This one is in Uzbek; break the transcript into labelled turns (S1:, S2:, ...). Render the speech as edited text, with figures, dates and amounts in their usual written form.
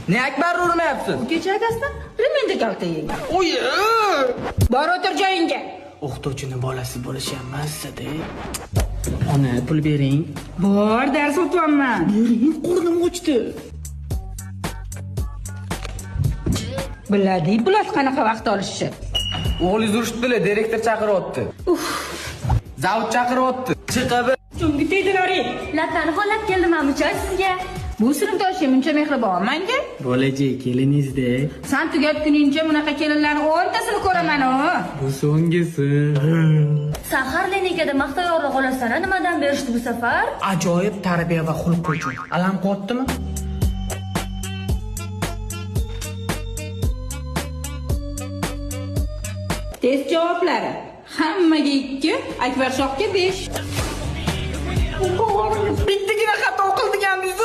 S1: Ne Akbar urmayapsiz?
S2: Kecha akasidan remenda kalta yegan.
S1: Oy!
S2: Bor o'tir joyingga.
S1: O'qituvchining bolasi bo'lishi ham mazza-da. Ona, pul bering.
S2: Bor, dars o'tyapman.
S1: Bering, qornim ochdi.
S2: Biladi, bular qanaqa vaqt olishi.
S1: O'g'lingiz urishibdilar, direktor chaqiryapti. Zavod chaqiryapti. Chiqabi.
S2: Chungi tegdilaring.
S3: Lattani xohlab keldim amuchoy sizga.
S2: Bu sinfdoshim uncha mehribon menga.
S1: Bolaji, keliningizda.
S2: Sen tugatguningcha bunaqa kelinlarning 10tasini ko'raman-ku.
S1: Bu so'nggisi.
S3: Sahar linikada maqtov yorliq olasana nimadan berishdi bu safar?
S1: Ajoyib tarbiya va xulq uchun. Alam qilyaptimi?
S2: Test javoblari. Hammaga 2, Akbar Shohga 5.
S1: Bittagina xato qildigan-siz.